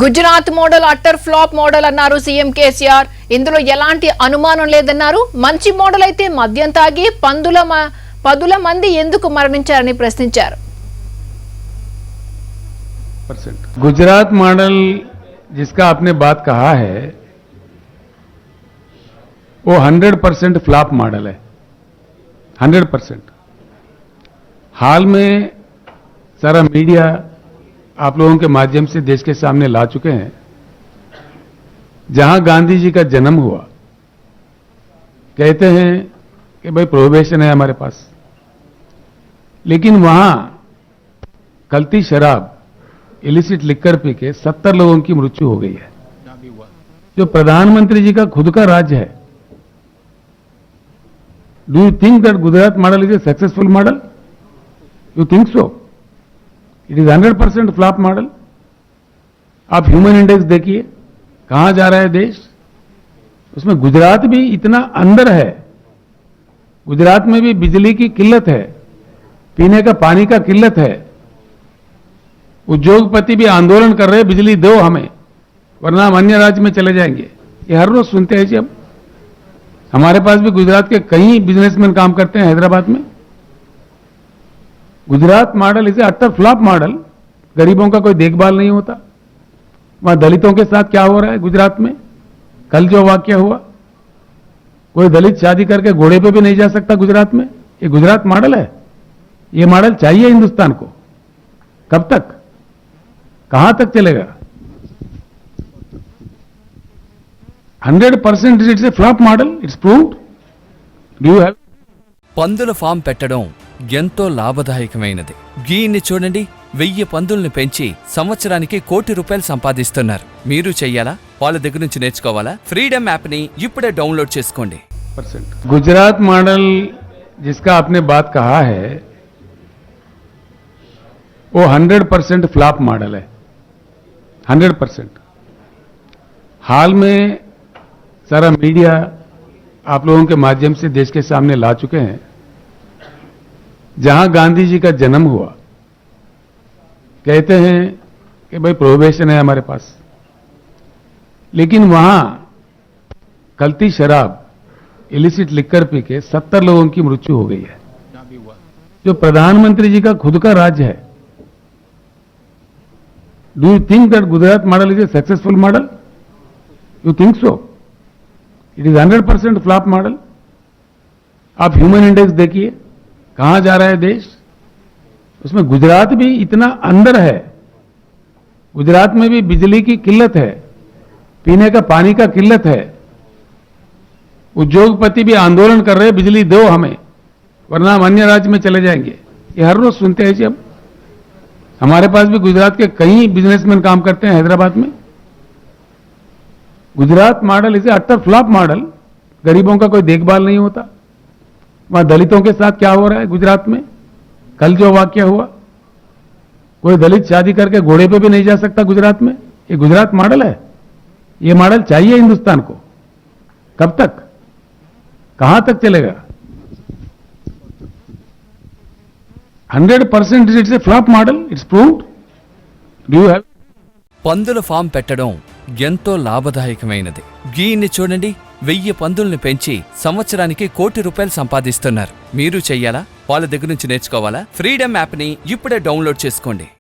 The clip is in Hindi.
Gujarat model utter flop model అన్నారు సీఎం కేసీఆర్. ఇందులో ఎలాంటి అనుమానం లేదన్నారు. మంచి మోడల్ అయితే మద్యం తాగి పదుల మంది ఎందుకు మరణించారని ప్రశ్నించారు. गुजरात मॉडल जिसका आपने बात कहा है वो 100% फ्लॉप मॉडल है, 100%। हाल में सारा मीडिया आप लोगों के माध्यम से देश के सामने ला चुके हैं, जहां गांधी जी का जन्म हुआ। कहते हैं कि भाई प्रोहिबिशन है हमारे पास, लेकिन वहां कल्ती शराब, इलिसिट लिकर पी के 70 लोगों की मृत्यु हो गई है, जो प्रधानमंत्री जी का खुद का राज्य है। Do you think that Gujarat model is a successful model? You think so? It is 100% flop model. आप ह्यूमन इंडेक्स देखिए, कहां जा रहा है देश। उसमें गुजरात भी इतना अंदर है। गुजरात में भी बिजली की किल्लत है, पीने का पानी का किल्लत है। उद्योगपति भी आंदोलन कर रहे हैं, बिजली दो हमें वरना हम अन्य राज्य में चले जाएंगे। ये हर रोज सुनते हैं जी। अब हमारे पास भी गुजरात के कई बिजनेसमैन काम करते हैं हैदराबाद में। गुजरात मॉडल इसे अट्टर फ्लॉप मॉडल। गरीबों का कोई देखभाल नहीं होता। वहां दलितों के साथ क्या हो रहा है गुजरात में? कल जो वाक्य हुआ, कोई दलित शादी करके घोड़े पे भी नहीं जा सकता गुजरात में। ये गुजरात मॉडल है? ये मॉडल चाहिए हिंदुस्तान को? कब तक, कहां तक चलेगा? 100% it's a flop model, it's proved. Do you have? పందుల ఫామ్ పెట్టడం ఎంతో లాభదాయకమైనది. గీన్ని చూడండి, 1000 పందుల్ని పెంచి సంవత్సరానికి ₹1 కోటి సంపాదిస్తున్నారు. మీరు చెయ్యాలా? వాళ్ళ దగ్గర నుంచి నేర్చుకోవాలా? ఫ్రీడమ్ యాప్ని ఇప్పుడే డౌన్లోడ్ చేసుకోండి. गुजरात मॉडल जिसका आपने बात कहा है वो 100% फ्लॉप मॉडल है, 100%। हाल में सारा मीडिया आप लोगों के माध्यम से देश के सामने ला चुके हैं, जहां गांधी जी का जन्म हुआ। कहते हैं कि भाई प्रोहिबिशन है हमारे पास, लेकिन वहां कल्ती शराब, इलिसिट लिकर पी के 70 लोगों की मृत्यु हो गई है, जो प्रधानमंत्री जी का खुद का राज्य है। Do you think that Gujarat model is a successful model? You think so? It is 100% flop model. आप ह्यूमन इंडेक्स देखिए, कहां जा रहा है देश। उसमें गुजरात भी इतना अंदर है। गुजरात में भी बिजली की किल्लत है, पीने का पानी का किल्लत है। उद्योगपति भी आंदोलन कर रहे हैं, बिजली दो हमें वरना हम अन्य राज्य में चले जाएंगे। ये हर रोज सुनते हैं जी। अब हमारे पास भी गुजरात के कई बिजनेसमैन काम करते हैं हैदराबाद में। गुजरात मॉडल इसे अट्टर फ्लॉप मॉडल। गरीबों का कोई देखभाल नहीं होता। वहां दलितों के साथ क्या हो रहा है गुजरात में? कल जो वाक्य हुआ, कोई दलित शादी करके घोड़े पे भी नहीं जा सकता गुजरात में। ये गुजरात मॉडल है? ये मॉडल चाहिए हिंदुस्तान को? कब तक, कहां तक चलेगा? 100% it's a flop model, it's proved. Do you have? పందుల ఫామ్ పెట్టడం ఎంతో లాభదాయకమైనది. గీన్ని చూడండి, 1000 పందుల్ని పెంచి సంవత్సరానికి ₹1 కోటి సంపాదిస్తున్నారు. మీరు చెయ్యాలా? వాళ్ళ దగ్గర నుంచి నేర్చుకోవాలా? ఫ్రీడమ్ యాప్ని ఇప్పుడే డౌన్లోడ్ చేసుకోండి.